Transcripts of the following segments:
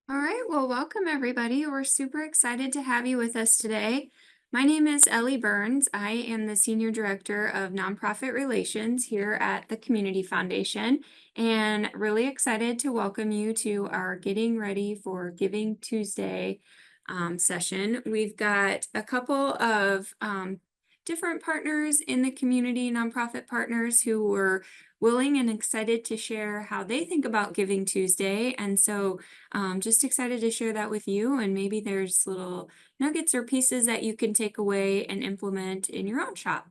All right, well, welcome everybody. We're super excited to have you with us today. My name is Ellie Burns. I am the Senior Director of Nonprofit Relations here at the Community Foundation, and really excited to welcome you to our Getting Ready for Giving Tuesday session. We've got a couple of different partners in the community, nonprofit partners who were willing and excited to share how they think about Giving Tuesday. And so just excited to share that with you, and maybe there's little nuggets or pieces that you can take away and implement in your own shop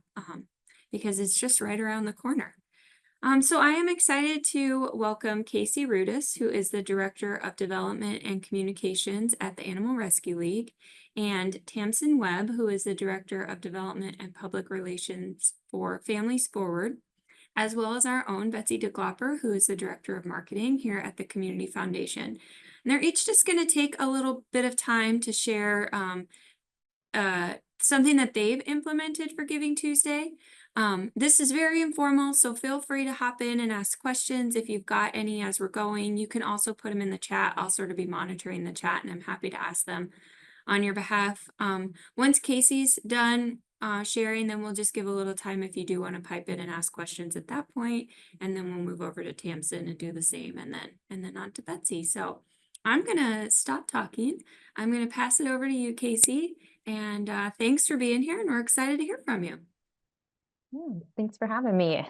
because it's just right around the corner. So I am excited to welcome Casey Rudis, who is the Director of Development and Communications at the Animal Rescue League, and Tamsin Webb, who is the Director of Development and Public Relations for Families Forward, as well as our own Betsy DeGlopper, who is the Director of Marketing here at the Community Foundation. And they're each just going to take a little bit of time to share something that they've implemented for Giving Tuesday. This is very informal, so feel free to hop in and ask questions if you've got any as we're going. You can also put them in the chat. I'll sort of be monitoring the chat, and I'm happy to ask them on your behalf. Once Casey's done sharing, then we'll just give a little time if you do want to pipe in and ask questions at that point, and then we'll move over to Tamsin and do the same, and then on to Betsy. So I'm gonna stop talking. I'm gonna pass it over to you, Casey, and thanks for being here, and we're excited to hear from you. Thanks for having me.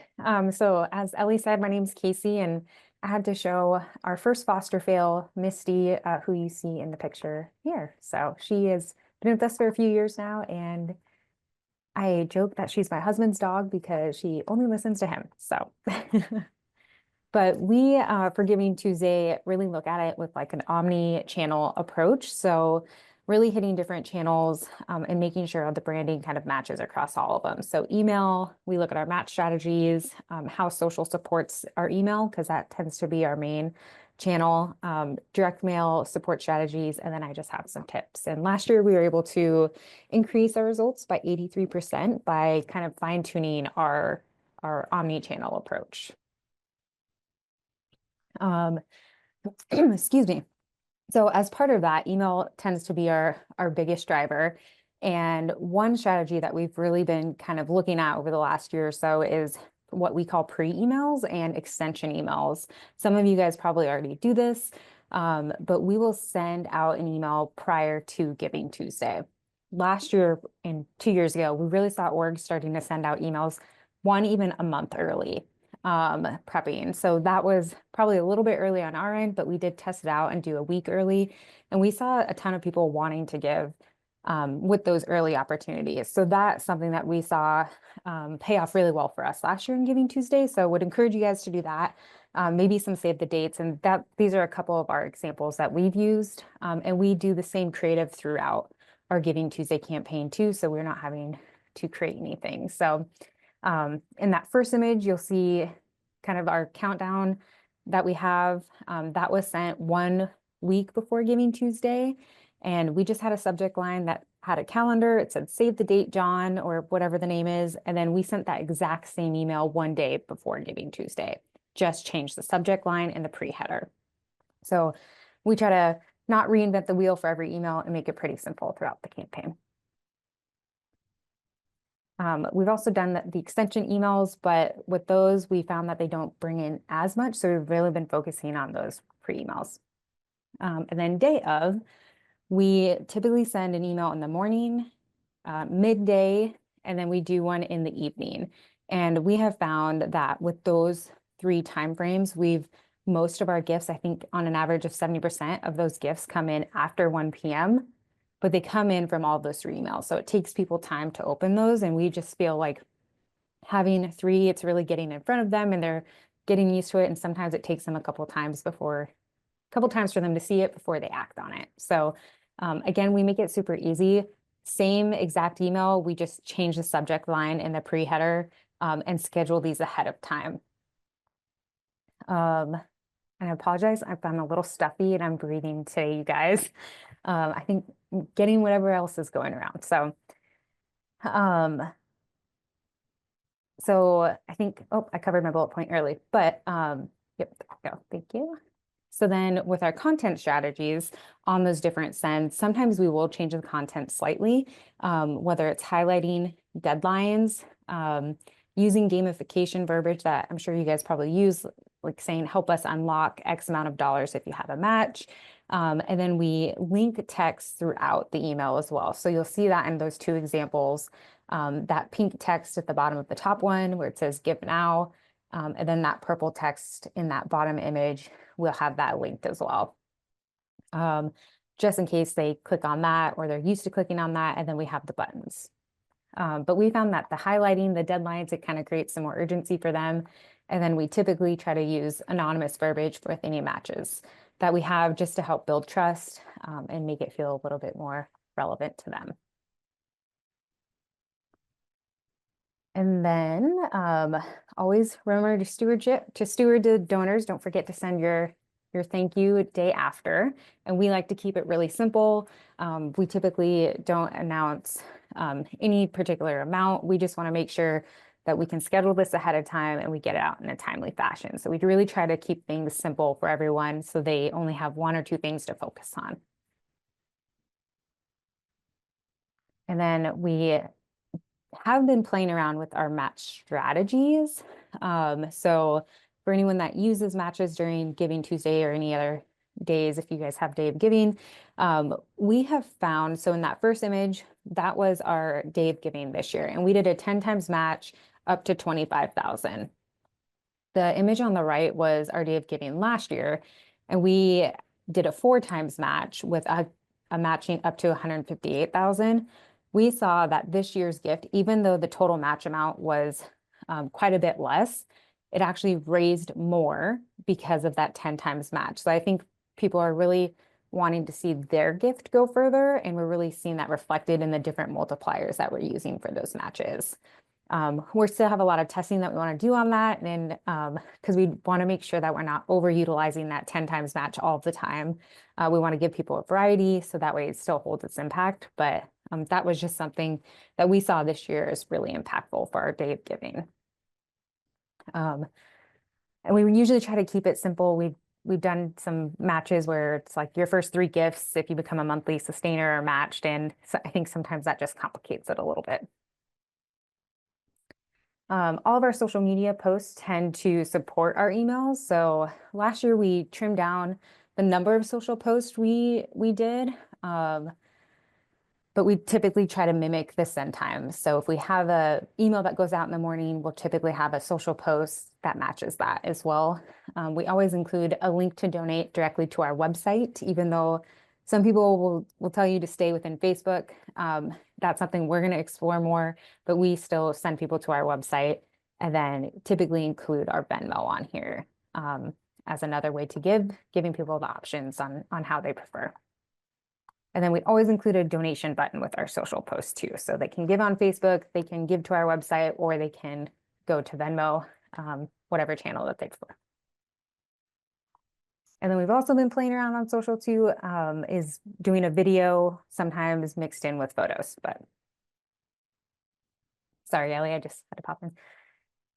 So as Ellie said, my name's Casey, and I had to show our first foster fail, Misty, who you see in the picture here. So she has been with us for a few years now, and I joke that she's my husband's dog because she only listens to him. So, but we, for Giving Tuesday, really look at it with like an omni-channel approach. So really hitting different channels and making sure the branding kind of matches across all of them. So email, we look at our match strategies, how social supports our email, because that tends to be our main channel, direct mail support strategies, and then I just have some tips. And last year we were able to increase our results by 83% by kind of fine tuning our omni-channel approach. Excuse me. So as part of that, email tends to be our biggest driver. And one strategy that we've really been kind of looking at over the last year or so is what we call pre-emails and extension emails. Some of you guys probably already do this, but we will send out an email prior to Giving Tuesday. Last year and 2 years ago, we really saw orgs starting to send out emails, one even a month early. Prepping. So that was probably a little bit early on our end, but we did test it out and do a week early. And we saw a ton of people wanting to give with those early opportunities. So that's something that we saw pay off really well for us last year in Giving Tuesday. So would encourage you guys to do that. Maybe some save the dates, and that these are a couple of our examples that we've used. And we do the same creative throughout our Giving Tuesday campaign too. So we're not having to create anything. So in that first image, you'll see kind of our countdown that we have. That was sent 1 week before Giving Tuesday. And we just had a subject line that had a calendar. It said, "Save the date, John," or whatever the name is. And then we sent that exact same email 1 day before Giving Tuesday, just changed the subject line and the pre-header. So we try to not reinvent the wheel for every email and make it pretty simple throughout the campaign. We've also done the extension emails, but with those, we found that they don't bring in as much. So we've really been focusing on those pre-emails. And then day of, we typically send an email in the morning, midday, and then we do one in the evening. And we have found that with those 3 timeframes, most of our gifts, I think on an average of 70% of those gifts come in after 1 p.m., but they come in from all those 3 emails. So it takes people time to open those. And we just feel like having 3, it's really getting in front of them and they're getting used to it. And sometimes it takes them a couple times for them to see it before they act on it. So again, we make it super easy. Same exact email, we just change the subject line in the pre-header and schedule these ahead of time. And I apologize if I'm a little stuffy and I'm breathing today, you guys. I think getting whatever else is going around. So I think, I covered my bullet point early, but yep, there we go. Thank you. So then with our content strategies on those different sends, sometimes we will change the content slightly, whether it's highlighting deadlines, using gamification verbiage that I'm sure you guys probably use, like saying, help us unlock X amount of dollars if you have a match. And then we link text throughout the email as well. So you'll see that in those two examples, that pink text at the bottom of the top one where it says give now, and then that purple text in that bottom image, we'll have that linked as well. Just in case they click on that or they're used to clicking on that, and then we have the buttons. But we found that the highlighting, the deadlines, it kind of creates some more urgency for them. And then we typically try to use anonymous verbiage with any matches that we have just to help build trust and make it feel a little bit more relevant to them. And then always remember to steward the donors. Don't forget to send your thank you day after. And we like to keep it really simple. We typically don't announce any particular amount. We just want to make sure that we can schedule this ahead of time and we get it out in a timely fashion. So we really try to keep things simple for everyone so they only have one or two things to focus on. And then we have been playing around with our match strategies. So for anyone that uses matches during Giving Tuesday or any other days, if you guys have Day of Giving, we have found, so in that first image, that was our Day of Giving this year, and we did a 10 times match up to 25,000. The image on the right was our Day of Giving last year, and we did a 4 times match with a matching up to 158,000. We saw that this year's gift, even though the total match amount was quite a bit less, it actually raised more because of that 10 times match. So I think people are really wanting to see their gift go further, and we're really seeing that reflected in the different multipliers that we're using for those matches. We still have a lot of testing that we want to do on that, and because we want to make sure that we're not overutilizing that 10 times match all the time. We want to give people a variety so that way it still holds its impact. But that was just something that we saw this year is really impactful for our Day of Giving. And we usually try to keep it simple. We've done some matches where it's like your first 3 gifts if you become a monthly sustainer are matched, and so I think sometimes that just complicates it a little bit. All of our social media posts tend to support our emails. So last year we trimmed down the number of social posts we did. But we typically try to mimic the send time. So if we have a email that goes out in the morning, we'll typically have a social post that matches that as well. We always include a link to donate directly to our website, even though some people will tell you to stay within Facebook. That's something we're going to explore more, but we still send people to our website and then typically include our Venmo on here as another way to giving people the options on how they prefer. And then we always include a donation button with our social posts too. So they can give on Facebook, they can give to our website, or they can go to Venmo, whatever channel that they prefer. And then we've also been playing around on social too, is doing a video, sometimes mixed in with photos, but sorry, Ellie, I just had to pop in.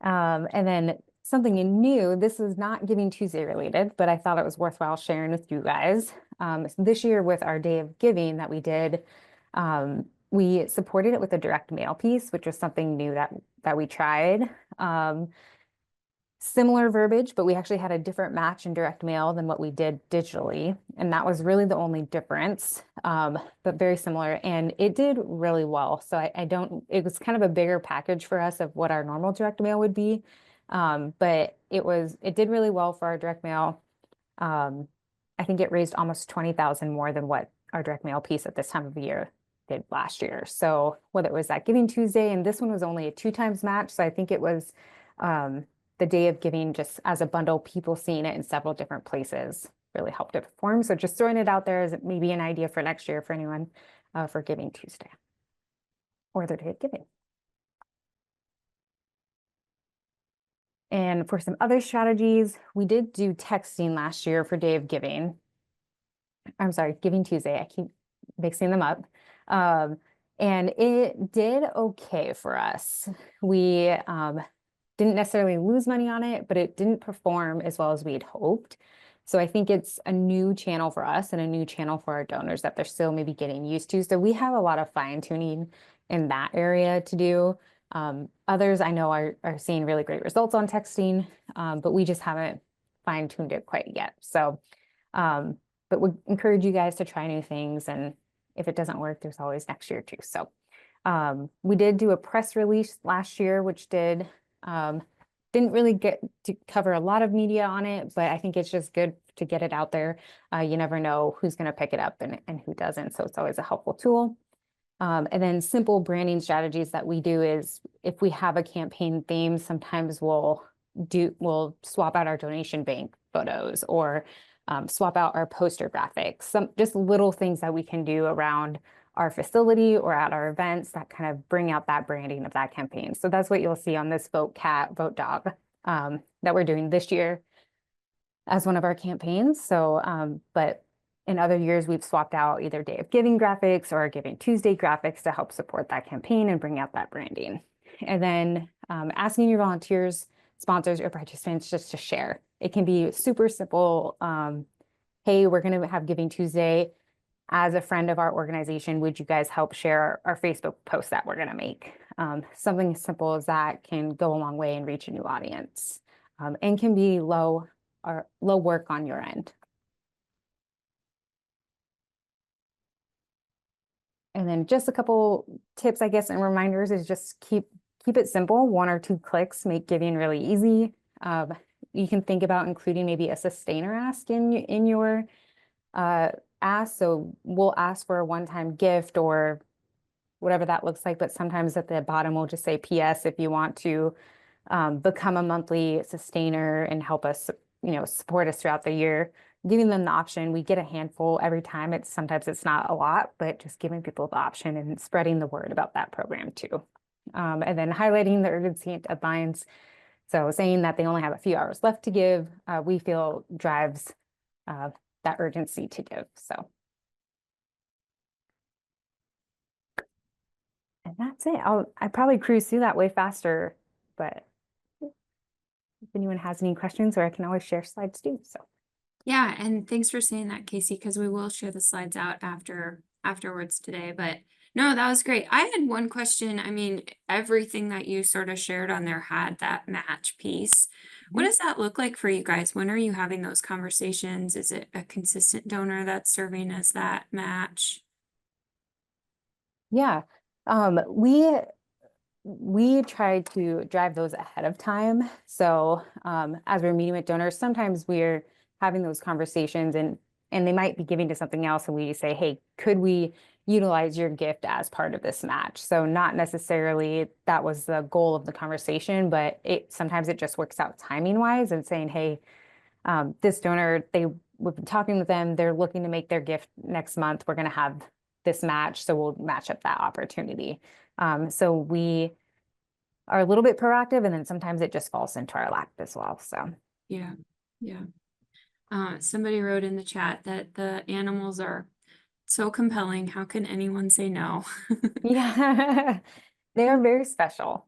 And then something new, this is not Giving Tuesday related, but I thought it was worthwhile sharing with you guys. This year with our Day of Giving that we did, we supported it with a direct mail piece, which was something new that we tried. Similar verbiage, but we actually had a different match in direct mail than what we did digitally. And that was really the only difference, but very similar. And it did really well. So it was kind of a bigger package for us of what our normal direct mail would be. But it did really well for our direct mail. I think it raised almost 20,000 more than what our direct mail piece at this time of the year did last year. So whether it was that Giving Tuesday, and this one was only a 2 times match. So I think it was, the Day of Giving just as a bundle, people seeing it in several different places really helped it perform. So just throwing it out there as maybe an idea for next year for anyone for Giving Tuesday or their Day of Giving. And for some other strategies, we did do texting last year for Day of Giving. I'm sorry, Giving Tuesday. I keep mixing them up. And it did okay for us. We didn't necessarily lose money on it, but it didn't perform as well as we had hoped. So I think it's a new channel for us and a new channel for our donors that they're still maybe getting used to. So we have a lot of fine tuning in that area to do. Others I know are seeing really great results on texting, but we just haven't fine tuned it quite yet. So, but we encourage you guys to try new things. And if it doesn't work, there's always next year too. So we did do a press release last year, which didn't really get to cover a lot of media on it, but I think it's just good to get it out there. You never know who's going to pick it up and who doesn't. So it's always a helpful tool. And then simple branding strategies that we do is if we have a campaign theme, sometimes we'll swap out our donation bank photos or swap out our poster graphics, some just little things that we can do around our facility or at our events that kind of bring out that branding of that campaign. So that's what you'll see on this Vote Cat, Vote Dog that we're doing this year as one of our campaigns. So, but in other years, we've swapped out either Day of Giving graphics or Giving Tuesday graphics to help support that campaign and bring out that branding. And then asking your volunteers, sponsors, or participants just to share. It can be super simple. Hey, we're going to have Giving Tuesday. As a friend of our organization, would you guys help share our Facebook post that we're going to make? Something as simple as that can go a long way and reach a new audience, and can be low work on your end. And then just a couple tips, I guess, and reminders is just keep it simple. 1 or 2 clicks make giving really easy. You can think about including maybe a sustainer ask in your ask. So we'll ask for a one-time gift or whatever that looks like, but sometimes at the bottom we'll just say PS if you want to become a monthly sustainer and help us, support us throughout the year. Giving them the option, we get a handful every time. Sometimes it's not a lot, but just giving people the option and spreading the word about that program too. And then highlighting the urgency and deadlines. So saying that they only have a few hours left to give, we feel drives that urgency to give. So. And that's it. I probably cruise through that way faster, but if anyone has any questions, or I can always share slides too. So. Yeah, and thanks for saying that, Casey, because we will share the slides out afterwards today. But no, that was great. I had one question. I mean, everything that you sort of shared on there had that match piece. What does that look like for you guys? When are you having those conversations? Is it a consistent donor that's serving as that match? Yeah, we try to drive those ahead of time. So as we're meeting with donors, sometimes we're having those conversations and they might be giving to something else, and we say, hey, could we utilize your gift as part of this match? So not necessarily that was the goal of the conversation, but sometimes it just works out timing wise and saying, hey, this donor, we've been talking with them, they're looking to make their gift next month. We're going to have this match, so we'll match up that opportunity. So we are a little bit proactive, and then sometimes it just falls into our lap as well. So Yeah. Somebody wrote in the chat that the animals are so compelling. How can anyone say no? yeah, they are very special.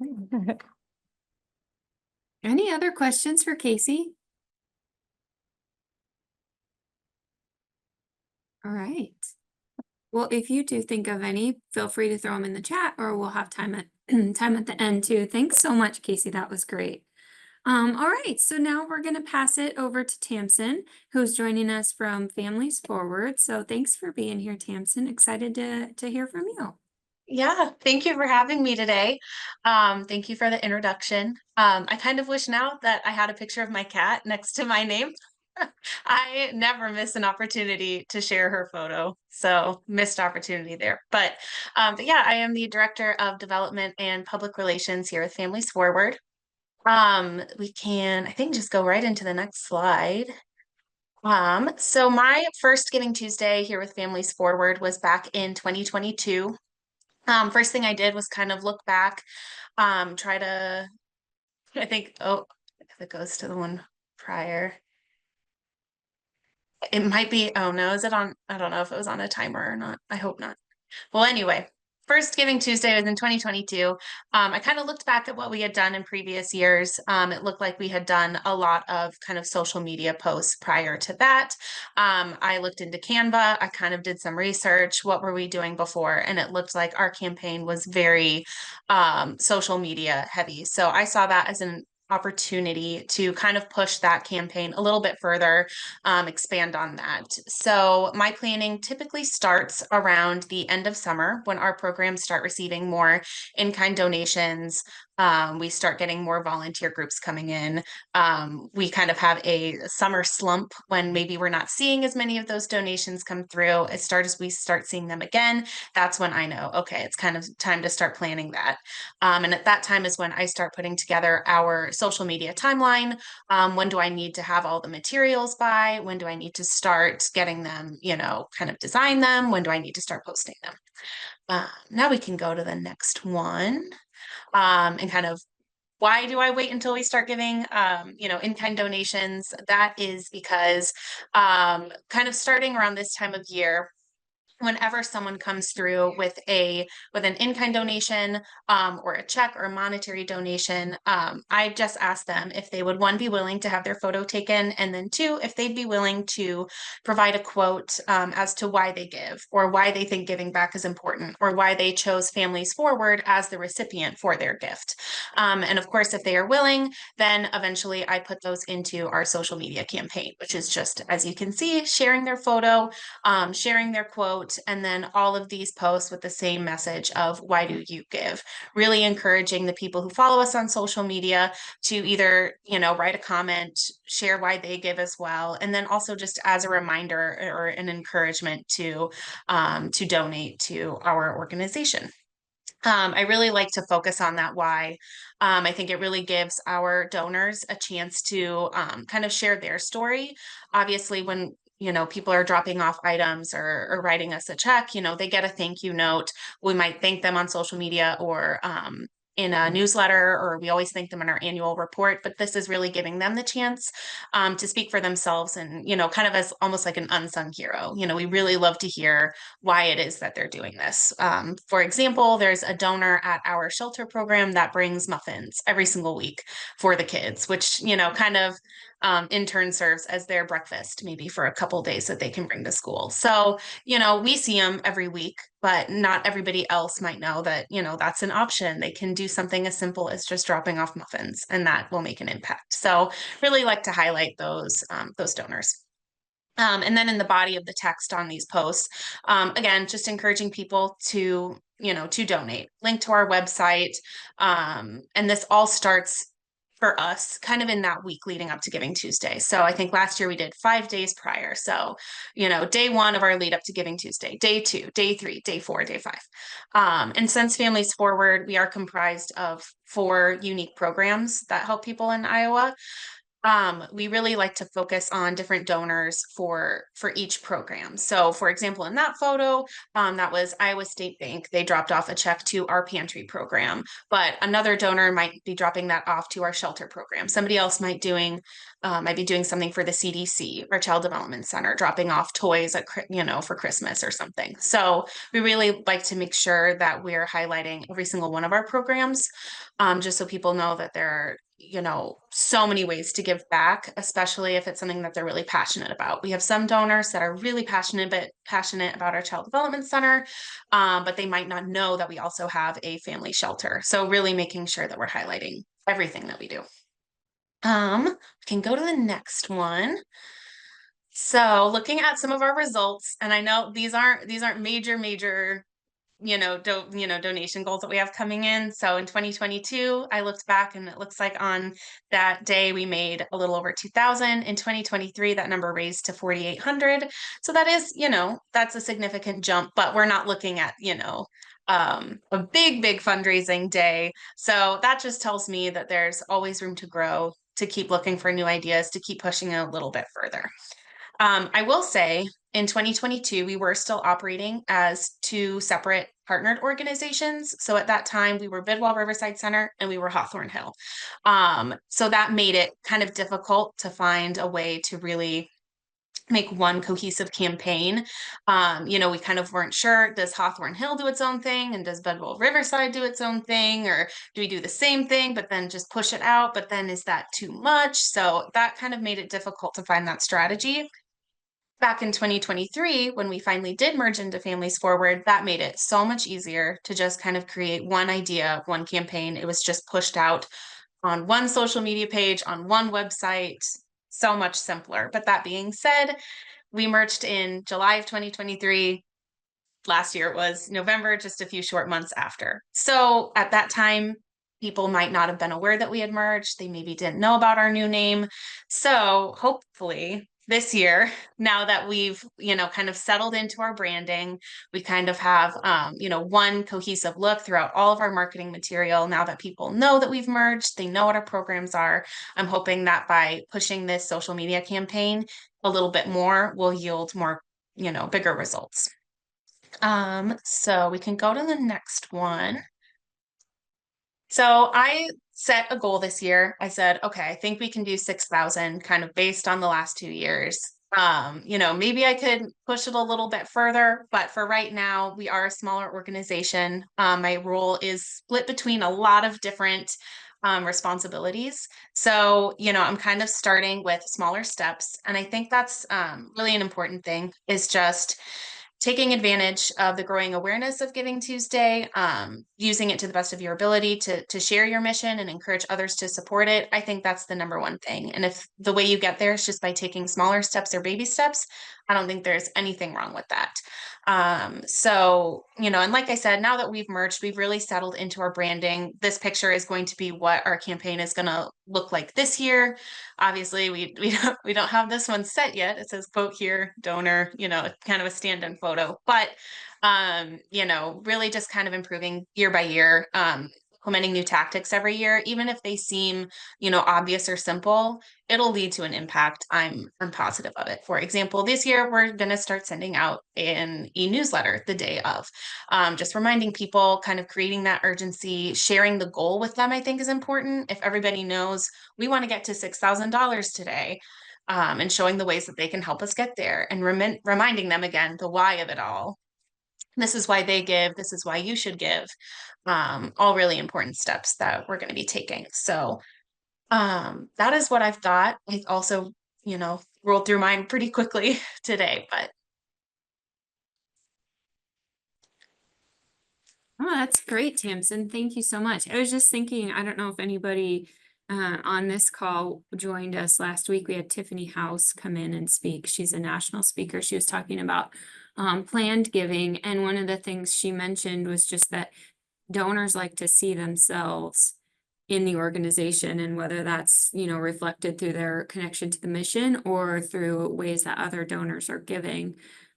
Any other questions for Casey? All right. Well, if you do think of any, feel free to throw them in the chat, or we'll have time at time at the end too. Thanks so much, Casey. That was great. All right, so now we're going to pass it over to Tamsin, who's joining us from Families Forward. So thanks for being here, Tamsin. Excited to hear from you. Yeah, thank you for having me today. Thank you for the introduction. I kind of wish now that I had a picture of my cat next to my name. I never miss an opportunity to share her photo, so missed opportunity there. But yeah, I am the Director of Development and Public Relations here with Families Forward. We can, I think, just go right into the next slide. So my first Giving Tuesday here with Families Forward was back in 2022. First thing I did was kind of look back, try to, I think, oh, if it goes to the one prior, it might be, oh no, is it on, I don't know if it was on a timer or not. I hope not. Well, anyway, first Giving Tuesday was in 2022. I kind of looked back at what we had done in previous years. It looked like we had done a lot of kind of social media posts prior to that. I looked into Canva. I kind of did some research. What were we doing before? And it looked like our campaign was very social media heavy. So I saw that as an opportunity to kind of push that campaign a little bit further, expand on that. So my planning typically starts around the end of summer when our programs start receiving more in-kind donations. We start getting more volunteer groups coming in. We kind of have a summer slump when maybe we're not seeing as many of those donations come through. As we start seeing them again, that's when I know, okay, it's kind of time to start planning that. And at that time is when I start putting together our social media timeline. When do I need to have all the materials by? When do I need to start getting them, kind of design them? When do I need to start posting them? Now we can go to the next one. And kind of why do I wait until we start giving, in-kind donations? That is because kind of starting around this time of year, whenever someone comes through with an in-kind donation or a check or a monetary donation, I just ask them if they would, one, be willing to have their photo taken, and then two, if they'd be willing to provide a quote as to why they give, or why they think giving back is important, or why they chose Families Forward as the recipient for their gift. And of course, if they are willing, then eventually I put those into our social media campaign, which is just, as you can see, sharing their photo, sharing their quote, and then all of these posts with the same message of why do you give? Really encouraging the people who follow us on social media to either, write a comment, share why they give as well, and then also just as a reminder or an encouragement to donate to our organization. I really like to focus on that why. I think it really gives our donors a chance to kind of share their story. Obviously, when people are dropping off items or writing us a check, they get a thank you note. We might thank them on social media or in a newsletter, or we always thank them in our annual report, but this is really giving them the chance to speak for themselves and, kind of as almost like an unsung hero. We really love to hear why it is that they're doing this. For example, there's a donor at our shelter program that brings muffins every single week for the kids, which, kind of in turn serves as their breakfast, maybe for a couple days that they can bring to school. So, we see them every week, but not everybody else might know that, that's an option. They can do something as simple as just dropping off muffins, and that will make an impact. So really like to highlight those donors. And then in the body of the text on these posts, again, just encouraging people to, to donate, link to our website. And this all starts for us kind of in that week leading up to Giving Tuesday. So I think last year we did 5 days prior. So, day 1 of our lead up to Giving Tuesday, day 2, day 3, day 4, day 5. And since Families Forward, we are comprised of 4 unique programs that help people in Iowa. We really like to focus on different donors for each program. So for example, in that photo, that was Iowa State Bank. They dropped off a check to our pantry program, but another donor might be dropping that off to our shelter program. Somebody else might be doing something for the CDC or Child Development Center, dropping off toys for Christmas or something. So we really like to make sure that we're highlighting every single one of our programs, just so people know that there are so many ways to give back, especially if it's something that they're really passionate about. We have some donors that are really passionate about our Child Development Center, but they might not know that we also have a family shelter. So really making sure that we're highlighting everything that we do. We can go to the next one. So looking at some of our results, and I know these aren't major donation goals that we have coming in. So in 2022, I looked back and it looks like on that day we made a little over 2,000. In 2023, that number raised to 4,800. So that is, that's a significant jump, but we're not looking at, a big fundraising day. So that just tells me that there's always room to grow, to keep looking for new ideas, to keep pushing it a little bit further. I will say in 2022, we were still operating as 2 separate partnered organizations. So at that time, we were Bidwell Riverside Center and we were Hawthorne Hill. So that made it kind of difficult to find a way to really make one cohesive campaign. You know, we kind of weren't sure, does Hawthorne Hill do its own thing, and does Bedwell Riverside do its own thing, or do we do the same thing but then just push it out? But then is that too much? So that kind of made it difficult to find that strategy. Back in 2023, when we finally did merge into Families Forward, that made it so much easier to just kind of create one idea, one campaign. It was just pushed out on one social media page, on one website, so much simpler. But that being said, we merged in July of 2023. Last year it was November, just a few short months after. So at that time, people might not have been aware that we had merged. They maybe didn't know about our new name. So hopefully this year, now that we've, you know, kind of settled into our branding, we kind of have, you know, one cohesive look throughout all of our marketing material. Now that people know that we've merged, they know what our programs are. I'm hoping that by pushing this social media campaign a little bit more will yield more, you know, bigger results. So we can go to the next one. So I set a goal this year. I said, okay, I think we can do 6,000 kind of based on the last 2 years. You know, maybe I could push it a little bit further, but for right now, we are a smaller organization. My role is split between a lot of different responsibilities. So, you know, I'm kind of starting with smaller steps. And I think that's really an important thing is just taking advantage of the growing awareness of Giving Tuesday, using it to the best of your ability to share your mission and encourage others to support it. I think that's the number one thing. And if the way you get there is just by taking smaller steps or baby steps, I don't think there's anything wrong with that. So, you know, and like I said, now that we've merged, we've really settled into our branding. This picture is going to be what our campaign is going to look like this year. Obviously, we don't have this one set yet. It says quote here, donor, you know, kind of a stand-in photo, but you know, really just kind of improving year by year, implementing new tactics every year, even if they seem, you know, obvious or simple, it'll lead to an impact. I'm positive of it. For example, this year we're going to start sending out an e-newsletter the day of, just reminding people, kind of creating that urgency, sharing the goal with them, I think is important. If everybody knows we want to get to $6,000 today, and showing the ways that they can help us get there and reminding them again the why of it all. This is why they give, this is why you should give. All really important steps that we're going to be taking. So that is what I've thought. I also, you know, rolled through mine pretty quickly today, but Oh, that's great, Tamsin. Thank you so much. I was just thinking, I don't know if anybody on this call joined us last week. We had Tiffany House come in and speak. She's a national speaker. She was talking about planned giving. And one of the things she mentioned was just that donors like to see themselves in the organization, and whether that's, you know, reflected through their connection to the mission or through ways that other donors are giving.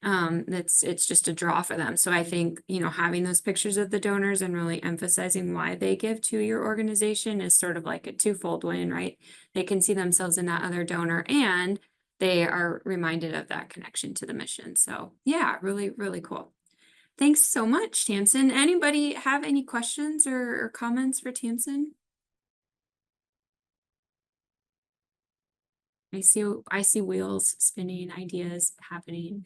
It's just a draw for them. So I think, you know, having those pictures of the donors and really emphasizing why they give to your organization is sort of like a twofold win, right? They can see themselves in that other donor and they are reminded of that connection to the mission. So yeah, really, really cool. Thanks so much, Tamsin. Anybody have any questions or comments for Tamsin? I see wheels spinning, ideas happening.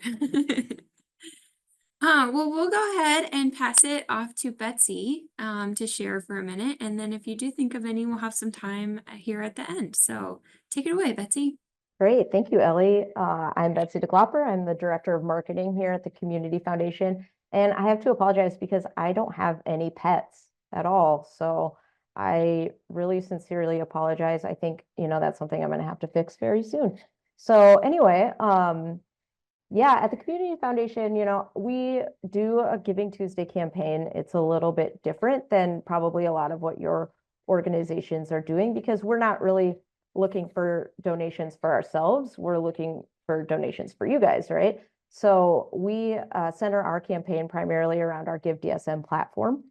Well, we'll go ahead and pass it off to Betsy to share for a minute. And then if you do think of any, we'll have some time here at the end. So take it away, Betsy. Great. Thank you, Ellie. I'm Betsy DeGlopper. I'm the Director of Marketing here at the Community Foundation. And I have to apologize because I don't have any pets at all. So I really sincerely apologize. I think, you know, that's something I'm going to have to fix very soon. So anyway, yeah, at the Community Foundation, you know, we do a Giving Tuesday campaign. It's a little bit different than probably a lot of what your organizations are doing because we're not really looking for donations for ourselves. We're looking for donations for you guys, right? So we center our campaign primarily around our Give DSM platform.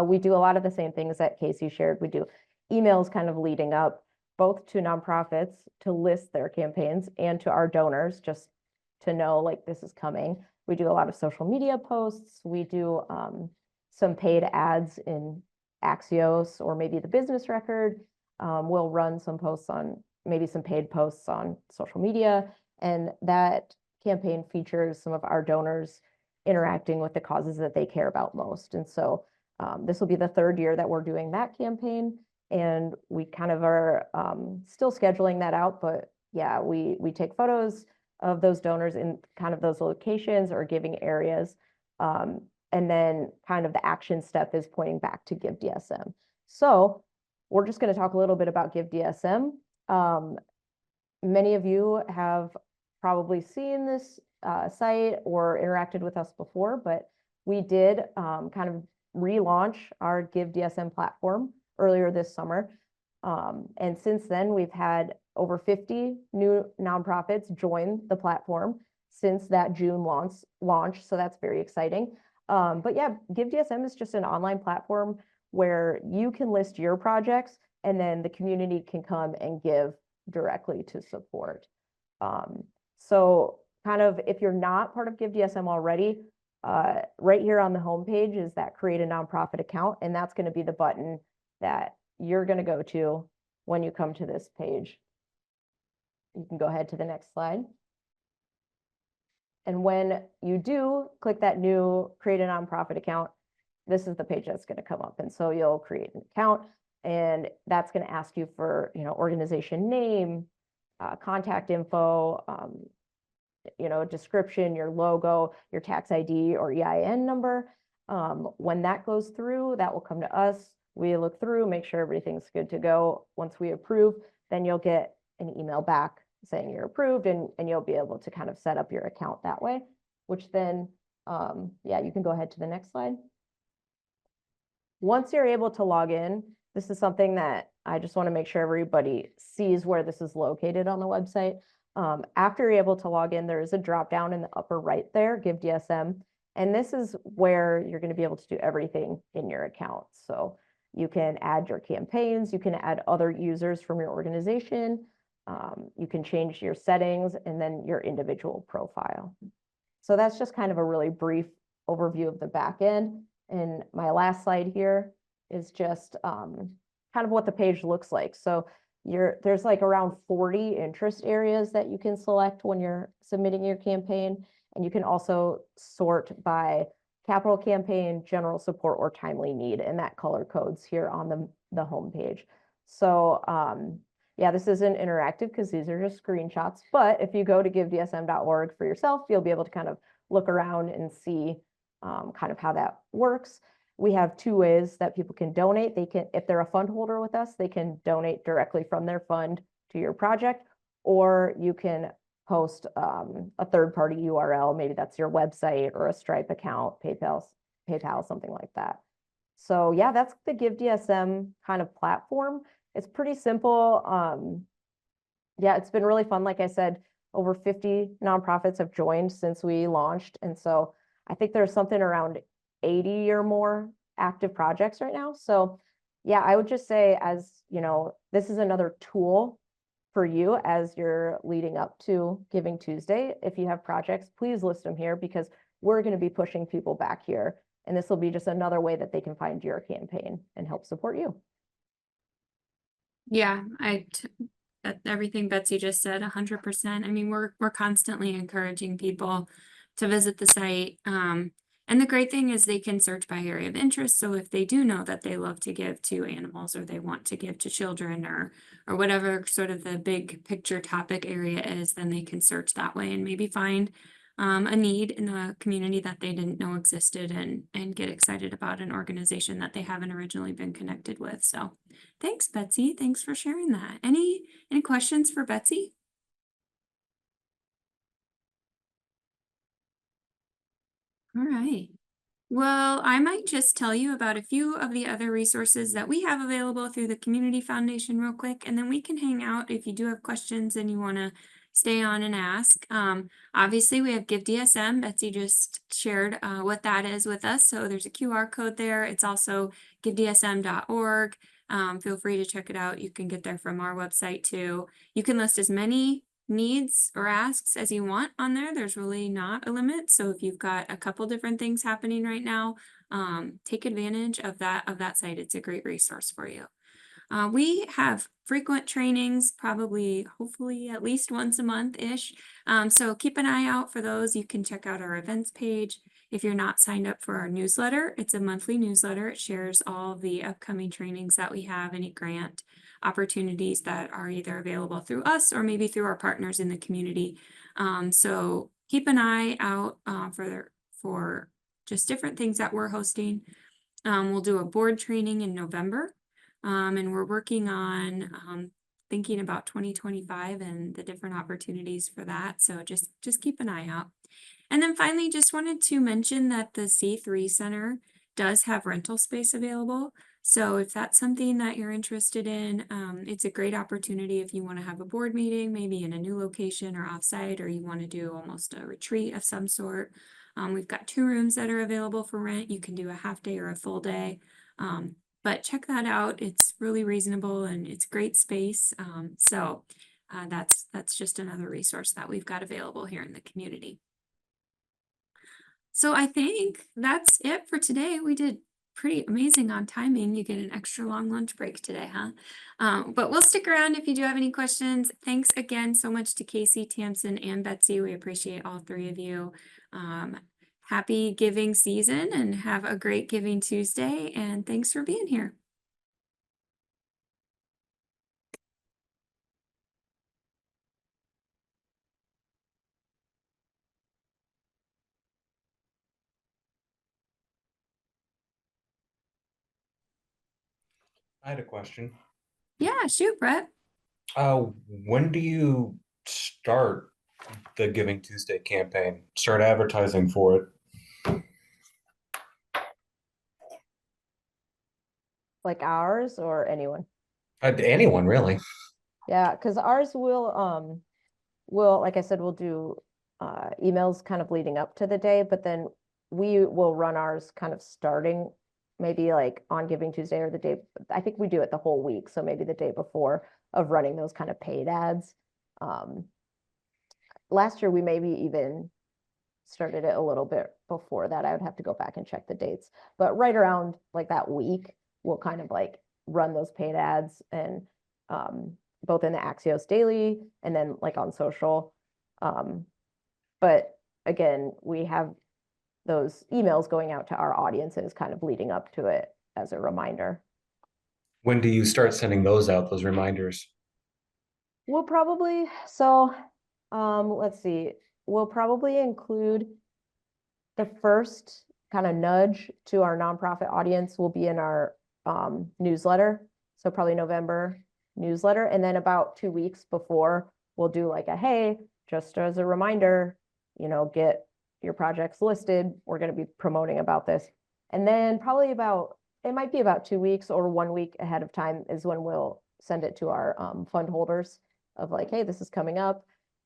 We do a lot of the same things that Casey shared. We do emails kind of leading up both to nonprofits to list their campaigns and to our donors just to know like this is coming. We do a lot of social media posts. We do some paid ads in Axios or maybe the Business Record. We'll run some posts on maybe some paid posts on social media. And that campaign features some of our donors interacting with the causes that they care about most. And so this will be the third year that we're doing that campaign. And we kind of are still scheduling that out. But yeah, we take photos of those donors in kind of those locations or giving areas. And then kind of the action step is pointing back to Give DSM. So we're just going to talk a little bit about Give DSM. Many of you have probably seen this site or interacted with us before, but we did kind of relaunch our Give DSM platform earlier this summer. And since then, we've had over 50 new nonprofits join the platform since that June launch. So that's very exciting. But yeah, Give DSM is just an online platform where you can list your projects and then the community can come and give directly to support. So kind of if you're not part of Give DSM already, right here on the homepage is that create a nonprofit account, and that's going to be the button that you're going to go to when you come to this page. You can go ahead to the next slide. And when you do click that new create a nonprofit account, this is the page that's going to come up. And so you'll create an account, and that's going to ask you for, organization name, contact info, description, your logo, your tax ID or EIN number. When that goes through, that will come to us. We look through, make sure everything's good to go. Once we approve, then you'll get an email back saying you're approved, and you'll be able to kind of set up your account that way, which then, you can go ahead to the next slide. Once you're able to log in, this is something that I just want to make sure everybody sees where this is located on the website. After you're able to log in, there is a drop down in the upper right there, Give DSM. And this is where you're going to be able to do everything in your account. So you can add your campaigns, you can add other users from your organization, you can change your settings and then your individual profile. So that's just kind of a really brief overview of the back end. And my last slide here is just kind of what the page looks like. So there's like around 40 interest areas that you can select when you're submitting your campaign. And you can also sort by capital campaign, general support, or timely need, and that color codes here on the home page. So yeah, this isn't interactive because these are just screenshots, but if you go to givedsm.org for yourself, you'll be able to kind of look around and see kind of how that works. We have two ways that people can donate. They can, if they're a fund holder with us, they can donate directly from their fund to your project, or you can post a third-party URL. Maybe that's your website or a Stripe account, PayPal, something like that. So yeah, that's the Give DSM kind of platform. It's pretty simple. Yeah, it's been really fun. Like I said, over 50 nonprofits have joined since we launched. And so I think there's something around 80 or more active projects right now. So yeah, I would just say, as you know, this is another tool for you as you're leading up to Giving Tuesday. If you have projects, please list them here because we're going to be pushing people back here. And this will be just another way that they can find your campaign and help support you. Yeah, everything Betsy just said, 100%. I mean, we're constantly encouraging people to visit the site. And the great thing is they can search by area of interest. So if they do know that they love to give to animals, or they want to give to children, or whatever sort of the big picture topic area is, then they can search that way and maybe find a need in the community that they didn't know existed, and get excited about an organization that they haven't originally been connected with. So thanks, Betsy. Thanks for sharing that. Any questions for Betsy? All right. Well, I might just tell you about a few of the other resources that we have available through the Community Foundation real quick, and then we can hang out if you do have questions and you want to stay on and ask. Obviously, we have Give DSM. Betsy just shared what that is with us. So there's a QR code there. It's also givedsm.org. Feel free to check it out. You can get there from our website too. You can list as many needs or asks as you want on there. There's really not a limit. So if you've got a couple different things happening right now, take advantage of that site. It's a great resource for you. We have frequent trainings, probably, hopefully at least once a month-ish. So keep an eye out for those. You can check out our events page. If you're not signed up for our newsletter, it's a monthly newsletter. It shares all the upcoming trainings that we have, any grant opportunities that are either available through us or maybe through our partners in the community. So keep an eye out for just different things that we're hosting. We'll do a board training in November. And we're working on thinking about 2025 and the different opportunities for that. So just keep an eye out. And then finally, just wanted to mention that the C3 Center does have rental space available. So if that's something that you're interested in, it's a great opportunity if you want to have a board meeting, maybe in a new location or offsite, or you want to do almost a retreat of some sort. We've got 2 rooms that are available for rent. You can do a half day or a full day. But check that out. It's really reasonable and it's great space. That's just another resource that we've got available here in the community. So I think that's it for today. We did pretty amazing on timing. You get an extra long lunch break today, huh? But we'll stick around if you do have any questions. Thanks again so much to Casey, Tamsin, and Betsy. We appreciate all 3 of you. Happy giving season and have a great Giving Tuesday. And thanks for being here. I had a question. Yeah, shoot, Brett. When do you start the Giving Tuesday campaign? Start advertising for it? Like ours or anyone? Anyone, really. Yeah, because ours will, like I said, we'll do emails kind of leading up to the day, but then we will run ours kind of starting maybe like on Giving Tuesday or the day. I think we do it the whole week, so maybe the day before of running those kind of paid ads. Last year we maybe even started it a little bit before that. I would have to go back and check the dates, but right around like that week, we'll kind of like run those paid ads and both in the Axios Daily and then like on social. But again, we have those emails going out to our audiences kind of leading up to it as a reminder. When do you start sending those out, those reminders? We'll probably, let's see, we'll probably include the first kind of nudge to our nonprofit audience will be in our newsletter. So probably November newsletter. And then about 2 weeks before, we'll do like a, hey, just as a reminder, get your projects listed. We're going to be promoting about this. And then probably it might be about 2 weeks or 1 week ahead of time is when we'll send it to our fund holders of like, hey, this is coming up.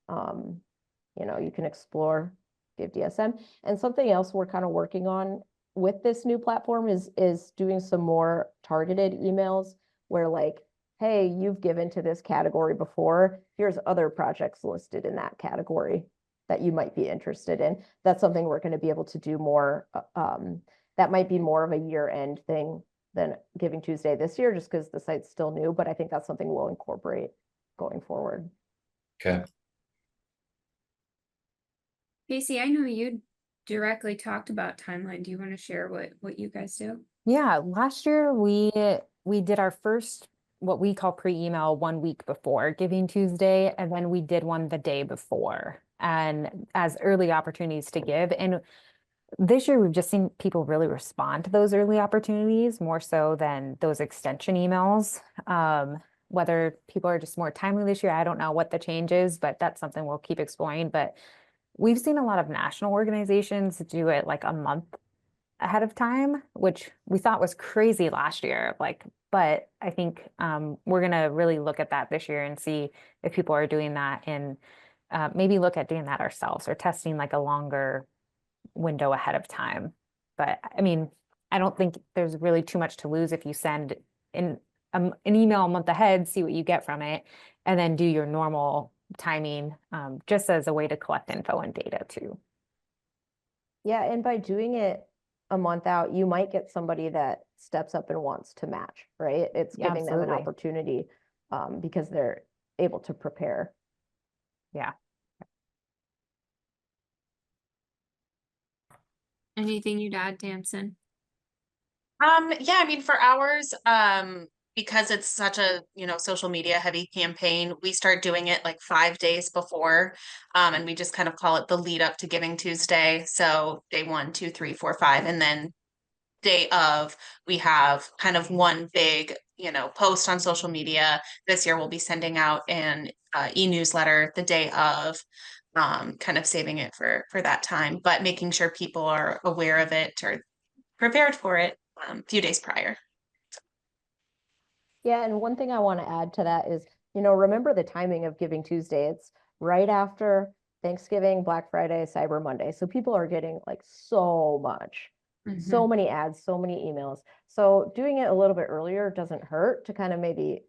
You can explore Give DSM. And something else we're kind of working on with this new platform is doing some more targeted emails where like, hey, you've given to this category before. Here's other projects listed in that category that you might be interested in. That's something we're going to be able to do more. That might be more of a year-end thing than Giving Tuesday this year, just because the site's still new, but I think that's something we'll incorporate going forward. Okay. Casey, I know you directly talked about Timeline. Do you want to share what you guys do? Yeah, last year we did our first what we call pre-email 1 week before Giving Tuesday, and then we did one the day before, and as early opportunities to give. And this year we've just seen people really respond to those early opportunities more so than those extension emails. Whether people are just more timely this year, I don't know what the change is, but that's something we'll keep exploring. But we've seen a lot of national organizations do it like a month ahead of time, which we thought was crazy last year. But I think we're going to really look at that this year and see if people are doing that, and maybe look at doing that ourselves or testing like a longer window ahead of time. But I mean, I don't think there's really too much to lose if you send an email a month ahead, see what you get from it, and then do your normal timing, just as a way to collect info and data too. Yeah, and by doing it a month out, you might get somebody that steps up and wants to match, right? It's Yeah, giving them an absolutely. opportunity because they're able to prepare. Yeah. Anything you'd add, Tamsin? Yeah, I mean, for ours, because it's such a, social media heavy campaign, we start doing it like 5 days before. And we just kind of call it the lead up to Giving Tuesday. So day 1, 2, 3, 4, 5, and then day of, we have kind of one big, post on social media. This year we'll be sending out an e-newsletter the day of, kind of saving it for that time, but making sure people are aware of it or prepared for it a few days prior. Yeah, and one thing I want to add to that is, remember the timing of Giving Tuesday. It's right after Thanksgiving, Black Friday, Cyber Monday. So people are getting like so much, so many ads, so many emails. So doing it a little bit earlier doesn't hurt to kind of maybe,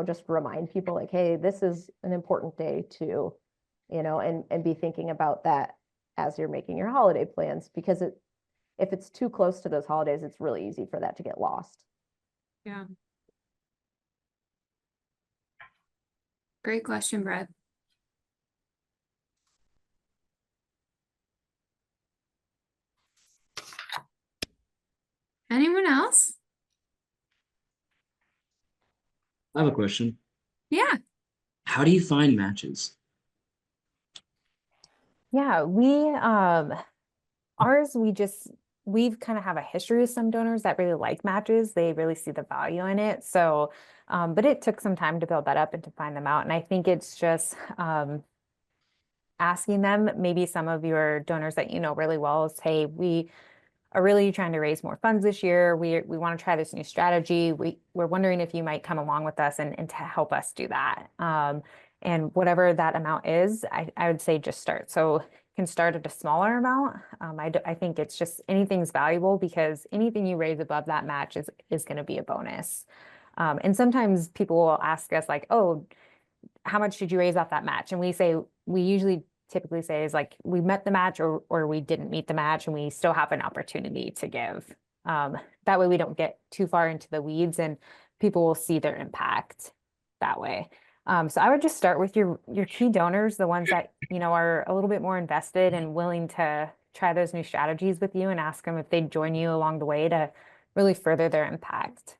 just remind people like, hey, this is an important day to, and be thinking about that as you're making your holiday plans, because if it's too close to those holidays, it's really easy for that to get lost. Yeah. Great question, Brett. Anyone else? I have a question. Yeah. How do you find matches? Yeah, ours, we've kind of have a history with some donors that really like matches. They really see the value in it. So, but it took some time to build that up and to find them out. And I think it's just, asking them, maybe some of your donors that you know really well is, hey, we are really trying to raise more funds this year. We want to try this new strategy. We're wondering if you might come along with us and to help us do that. And whatever that amount is, I would say just start. So you can start at a smaller amount. I think it's just anything's valuable because anything you raise above that match is going to be a bonus. And sometimes people will ask us like, oh, how much did you raise off that match? And we usually typically say is like, we met the match or we didn't meet the match and we still have an opportunity to give. That way we don't get too far into the weeds and people will see their impact that way. So I would just start with your key donors, the ones that, are a little bit more invested and willing to try those new strategies with you, and ask them if they'd join you along the way to really further their impact.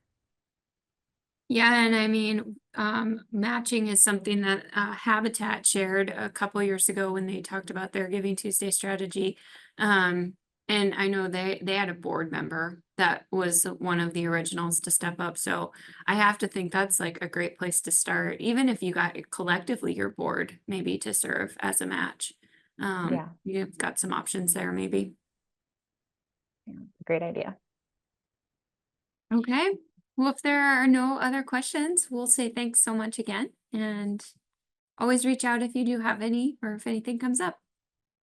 Yeah, and I mean, matching is something that Habitat shared a couple years ago when they talked about their Giving Tuesday strategy. And I know they had a board member that was one of the originals to step up. So I have to think that's like a great place to start, even if you got collectively your board maybe to serve as a match. Yeah. You've got some options there maybe. Great idea. Okay. Well, if there are no other questions, we'll say thanks so much again, and always reach out if you do have any or if anything comes up.